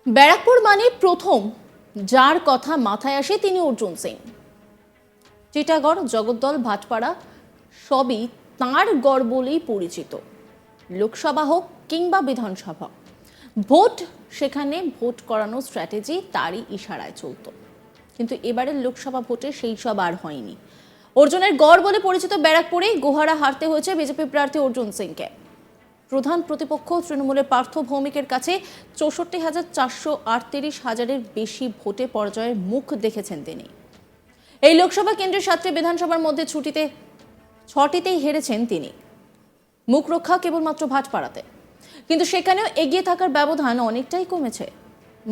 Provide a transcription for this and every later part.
ব্যারাকপুর মানে প্রথম যার কথা মাথায় আসে তিনি অর্জুন সিং। টিটাগড়, জগদ্দল, ভাটপাড়া সবই তাঁর গড় বলেই পরিচিত। লোকসভা হোক কিংবা বিধানসভা, ভোট সেখানে ভোট করানোর স্ট্র্যাটেজি তারই ইশারায় চলত। কিন্তু এবারের লোকসভা ভোটে সেই সব আর হয়নি। অর্জুনের গড় বলে পরিচিত ব্যারাকপুরে গোহারা হারতে হয়েছে বিজেপি প্রার্থী অর্জুন সিংকে। প্রধান প্রতিপক্ষ তৃণমূলের পার্থ ভৌমিকের কাছে 64,438 বেশি ভোটে পরাজয়ের মুখ দেখেছেন তিনি। এই লোকসভা কেন্দ্রের 7টি বিধানসভার মধ্যে ছটিতেই হেরেছেন তিনি। মুখ রক্ষা কেবলমাত্র ভাটপাড়াতে, কিন্তু সেখানেও এগিয়ে থাকার ব্যবধান অনেকটাই কমেছে,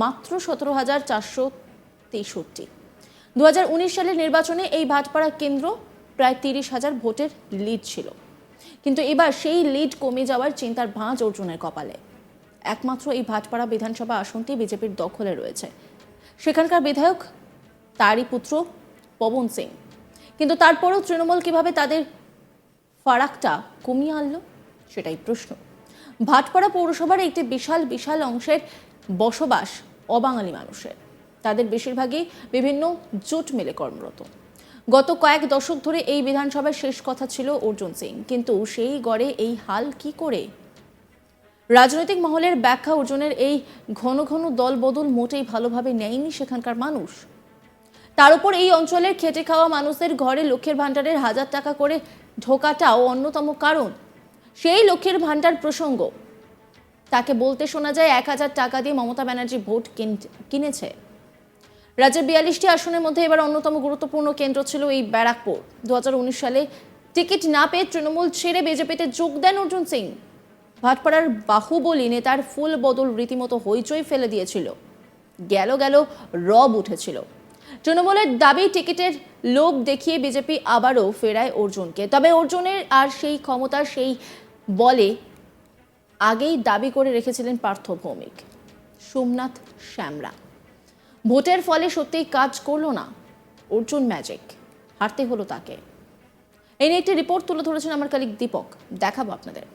মাত্র 17,463। 2019 সালের নির্বাচনে এই ভাটপাড়া কেন্দ্র প্রায় 30,000 ভোটের লিড ছিল, কিন্তু এবার সেই লিড কমে যাওয়ার চিন্তার ভাঁজ অর্জুনের কপালে। একমাত্র এই ভাটপাড়া বিধানসভা আসনটি বিজেপির দখলে রয়েছে। সেখানকার বিধায়ক তারই পুত্র পবন সিং। কিন্তু তারপরেও তৃণমূল কিভাবে তাদের ফারাকটা কমিয়ে আনলো, সেটাই প্রশ্ন। ভাটপাড়া পৌরসভার একটি বিশাল বিশাল অংশের বসবাস অবাঙালি মানুষের। তাদের বেশিরভাগই বিভিন্ন জোট মিলে কর্মরত। গত কয়েক দশক ধরে এই বিধানসভার শেষ কথা ছিল অর্জুন সিং, কিন্তু সেই গড়ে এই হাল কি করে? রাজনৈতিক মহলের ব্যাখ্যা, অর্জুনের এই ঘন ঘন দল বদল মোটেই ভালোভাবে নেয়নি সেখানকার মানুষ। তার উপর এই অঞ্চলের খেটে খাওয়া মানুষদের ঘরে লক্ষ্মীর ভাণ্ডারের 1000 টাকা করে ঢোকাটাও অন্যতম কারণ। সেই লক্ষ্মীর ভাণ্ডার প্রসঙ্গ, তাকে বলতে শোনা যায় 1000 টাকা দিয়ে মমতা ব্যানার্জি ভোট কিনেছে। রাজ্যের 42টি আসনের মধ্যে এবার অন্যতম গুরুত্বপূর্ণ কেন্দ্র ছিল এই ব্যারাকপুর। 2019 সালে টিকিট না পেয়ে তৃণমূল ছেড়ে বিজেপিতে যোগ দেন অর্জুন সিং। ভাটপাড়ার বাহুবলী নেতার ফুল বদল রীতিমতো হইচই ফেলে দিয়েছিল। গেল রব উঠেছিল। তৃণমূলের দাবি টিকিটের লোভ দেখিয়ে বিজেপি আবারও ফেরায় অর্জুনকে। তবে অর্জুনের আর সেই ক্ষমতা, সেই বলে আগেই দাবি করে রেখেছিলেন পার্থ ভৌমিক, সোমনাথ শ্যামরা। ভোটের ফলে সত্যিই কাজ করলো না অর্জুন ম্যাজিক, হারতে হলো তাকে। এই নিয়ে একটি রিপোর্ট তুলে ধরেছেন আমার কলিগ দীপক, দেখাবো আপনাদের।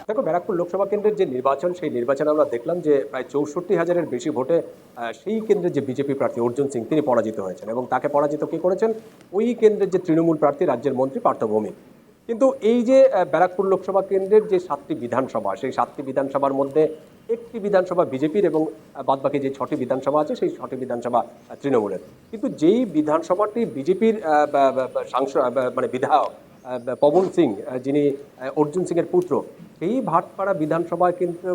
দেখো, ব্যারাকপুর লোকসভা কেন্দ্রের যে নির্বাচন, সেই নির্বাচনে আমরা দেখলাম যে প্রায় 64,000-এর বেশি ভোটে সেই কেন্দ্রের যে বিজেপি প্রার্থী অর্জুন সিং তিনি পরাজিত হয়েছেন, এবং তাকে পরাজিত কে করেছেন? ওই কেন্দ্রের যে তৃণমূল প্রার্থী রাজ্যের মন্ত্রী পার্থ ভৌমিক। কিন্তু এই যে ব্যারাকপুর লোকসভা কেন্দ্রের যে 7টি বিধানসভা, সেই 7টি বিধানসভার মধ্যে একটি বিধানসভা বিজেপির এবং বাদবাকি যে 6টি বিধানসভা আছে সেই 6টি বিধানসভা তৃণমূলের। কিন্তু যেই বিধানসভাটি বিজেপির সাংসদ মানে বিধায়ক পবন সিং, যিনি অর্জুন সিং এর পুত্র, সেই ভাটপাড়া বিধানসভায় কিন্তু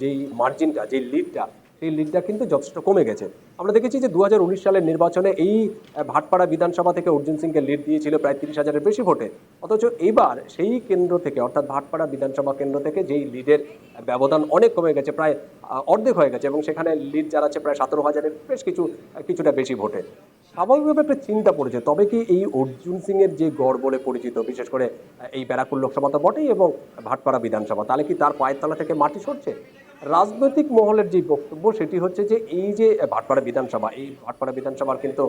যেই মার্জিনটা, যেই লিডটা, সেই লিডটা কিন্তু যথেষ্ট কমে গেছে। আমরা দেখেছি যে 2019 সালের নির্বাচনে এই ভাটপাড়া বিধানসভা থেকে অর্জুন সিংকে লিড দিয়েছিল প্রায় 30,000-এর বেশি ভোটে। অথচ এবার সেই কেন্দ্র থেকে, অর্থাৎ ভাটপাড়া বিধানসভা কেন্দ্র থেকে যেই লিডের ব্যবধান অনেক কমে গেছে, প্রায় অর্ধেক হয়ে গেছে, এবং সেখানে লিড যারা আছে প্রায় 17,000-এর বেশ কিছুটা বেশি ভোটে। স্বাভাবিকভাবে একটা চিন্তা পড়েছে, তবে কি এই অর্জুন সিং এর যে গড় বলে পরিচিত, বিশেষ করে এই ব্যারাকপুর লোকসভা তো বটেই এবং ভাটপাড়া বিধানসভা, তাহলে কি তার পায়ের তলা থেকে মাটি সরছে? রাজনৈতিক মহলের যে বক্তব্য সেটি হচ্ছে যে এই যে ভাটপাড়া বিধানসভা, এই ভাটপাড়া বিধানসভার কিন্তু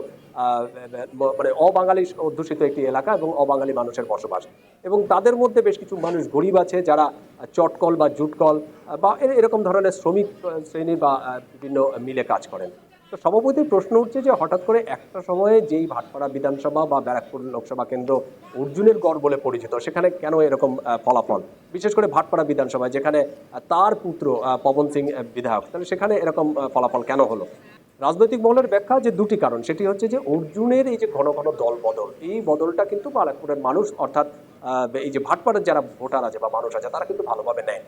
মানে অবাঙালি অধ্যুষিত একটি এলাকা এবং অবাঙালি মানুষের বসবাস, এবং তাদের মধ্যে বেশ কিছু মানুষ গরিব আছে যারা চটকল বা জুটকল বা এরকম ধরনের শ্রমিক শ্রেণী বা বিভিন্ন মিলে কাজ করেন। তো স্বভাবতই প্রশ্ন উঠছে যে হঠাৎ করে একটা সময়ে যেই ভাটপাড়া বিধানসভা বা ব্যারাকপুর লোকসভা কেন্দ্র অর্জুনের গড় বলে পরিচিত, সেখানে কেন এরকম ফলাফল? বিশেষ করে ভাটপাড়া বিধানসভায়, যেখানে তার পুত্র পবন সিং বিধায়ক, তাহলে সেখানে এরকম ফলাফল কেন হলো? রাজনৈতিক মহলের ব্যাখ্যা যে দুটি কারণ, সেটি হচ্ছে যে অর্জুনের এই যে ঘন ঘন দল বদল, এই বদলটা কিন্তু ব্যারাকপুরের মানুষ, অর্থাৎ এই যে ভাটপাড়ার যারা ভোটার আছে বা মানুষ আছে, তারা কিন্তু ভালোভাবে নেয়।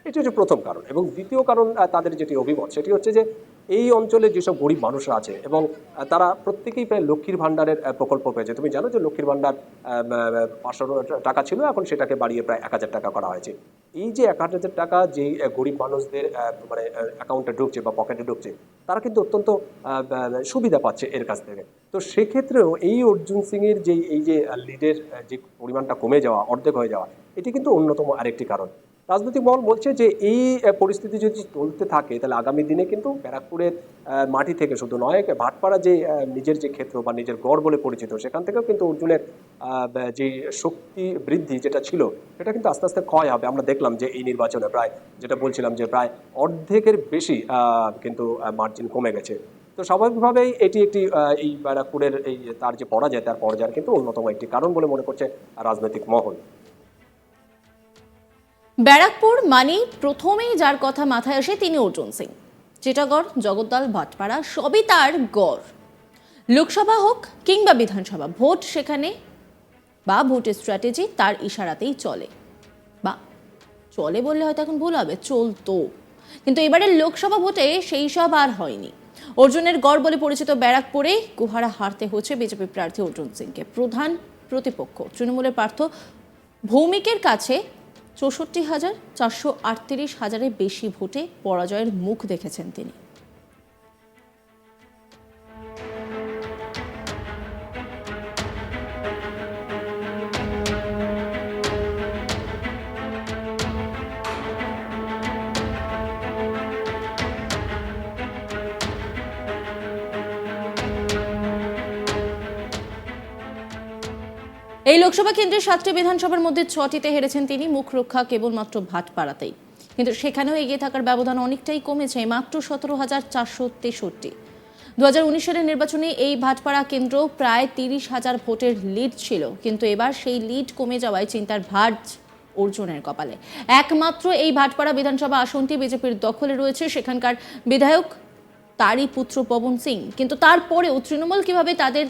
এটি হচ্ছে প্রথম কারণ। এবং দ্বিতীয় কারণ তাদের যেটি অভিমত, সেটি হচ্ছে যে এই অঞ্চলে যেসব গরিব মানুষরা আছে এবং তারা প্রত্যেকেই প্রায় লক্ষ্মীর ভাণ্ডারের প্রকল্প পেয়েছে। তুমি জানো যে লক্ষ্মীর ভাণ্ডার 500 টাকা ছিল, এখন সেটাকে বাড়িয়ে প্রায় 1000 টাকা করা হয়েছে। এই যে 1000 টাকা যেই গরিব মানুষদের মানে অ্যাকাউন্টে ঢুকছে বা পকেটে ঢুকছে, তারা কিন্তু অত্যন্ত সুবিধা পাচ্ছে এর কাছ থেকে। তো সেক্ষেত্রেও এই অর্জুন সিং এর এই যে লিডের যে পরিমাণটা কমে যাওয়া, অর্ধেক হয়ে যাওয়া, এটি কিন্তু অন্যতম আরেকটি কারণ। রাজনৈতিক মহল বলছে যে এই পরিস্থিতি যদি চলতে থাকে তাহলে আগামী দিনে কিন্তু ব্যারাকপুরের মাটি থেকে শুধু নয়, ভাটপাড়া যে নিজের যে ক্ষেত্র বা নিজের গড় বলে পরিচিত, সেখান থেকেও কিন্তু অর্জুনের যে শক্তি বৃদ্ধি যেটা ছিল সেটা কিন্তু আস্তে আস্তে ক্ষয় হবে। আমরা দেখলাম যে এই নির্বাচনে প্রায়, যেটা বলছিলাম, যে প্রায় অর্ধেকের বেশি কিন্তু মার্জিন কমে গেছে। তো স্বাভাবিকভাবেই এটি একটি এই ব্যারাকপুরের এই তার যে পরাজয়, তার পরাজয়ের কিন্তু অন্যতম একটি কারণ বলে মনে করছে রাজনৈতিক মহল। ব্যারাকপুর মানে প্রথমেই যার কথা মাথায় আসে তিনি অর্জুন সিং। চিটাগড়, জগদ্দল, ভাটপাড়া সবই তার গড়। লোকসভা হোক কিংবা বিধানসভা, ভোট সেখানে বা ভোটের স্ট্র্যাটেজি তার ইশারাতেই চলে, বা চলে বললে হয়তো এখন ভুল হবে, চলতো। কিন্তু এবারের লোকসভা ভোটে সেই সব আর হয়নি। অর্জুনের গড় বলে পরিচিত ব্যারাকপুরে গুহারা হারতে হচ্ছে বিজেপি প্রার্থী অর্জুন সিংকে। প্রধান প্রতিপক্ষ তৃণমূলের প্রার্থ ভৌমিকের কাছে 64,438 বেশি ভোটে পরাজয়ের মুখ দেখেছেন তিনি। এই লোকসভা কেন্দ্রের 7টি বিধানসভার মধ্যে 6টিতে হেরেছেন তিনি। মুখ রক্ষা কেবলমাত্র ভাটপাড়াতেই, কিন্তু সেখানেও এগিয়ে থাকার ব্যবধান অনেকটাই কমেছে, মাত্র 17,463। 2019 সালের নির্বাচনে এই ভাটপাড়া কেন্দ্র প্রায় 30,000 ভোটের লিড ছিল, কিন্তু এবার সেই লিড কমে যাওয়ায় চিন্তার ভাঁজ অর্জুনের কপালে। একমাত্র এই ভাটপাড়া বিধানসভা আসনটি বিজেপির দখলে রয়েছে, সেখানকার বিধায়ক তারই পুত্র পবন সিং। কিন্তু তারপরেও তৃণমূল কিভাবে তাদের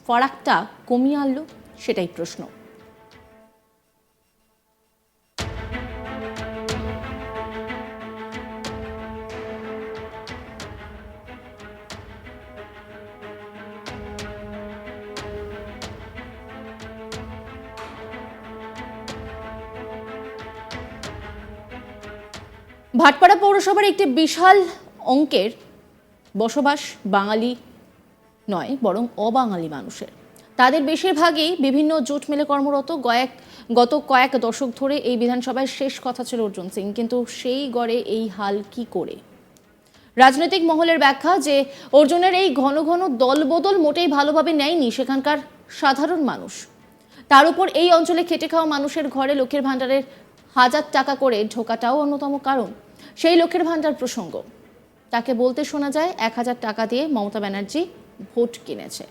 ফারাকটা কমিয়ে আনলো, সেটাই প্রশ্ন। ভাটপাড়া পৌরসভার একটি বিশাল অঙ্কের বসবাস বাঙালি নয়, বরং অবাঙালি মানুষের। তাদের বেশিরভাগই বিভিন্ন জোট মিলে কর্মরত। গত কয়েক দশক ধরে এই বিধানসভায় শেষ কথা ছিল অর্জুন সিং, কিন্তু সেই গড়ে এই হাল কি করে? রাজনৈতিক মহলের ব্যাখ্যা যে অর্জুনের এই ঘন ঘন দলবদল মোটেই ভালোভাবে নেয়নি সেখানকার সাধারণ মানুষ। তার উপর এই অঞ্চলে খেটে খাওয়া মানুষের ঘরে লক্ষ্মীর ভাণ্ডারের 1000 টাকা করে ঢোকাটাও অন্যতম কারণ। সেই লক্ষ্মীর ভাণ্ডার প্রসঙ্গ তাকে বলতে শোনা যায় 1000 টাকা দিয়ে মমতা ব্যানার্জি ভোট কিনেছে।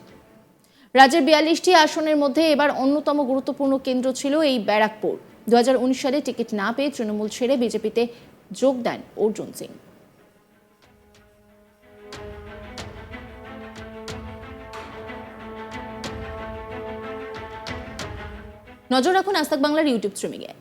রাজ্যের 42টি আসনের মধ্যে এবার অন্যতম গুরুত্বপূর্ণ কেন্দ্র ছিল এই ব্যারাকপুর। 2019 সালে টিকিট না পেয়ে তৃণমূল ছেড়ে বিজেপিতে যোগ দেন অর্জুন সিং। নজর রাখুন আজ তাক বাংলার ইউটিউব স্ট্রিমিংয়ে।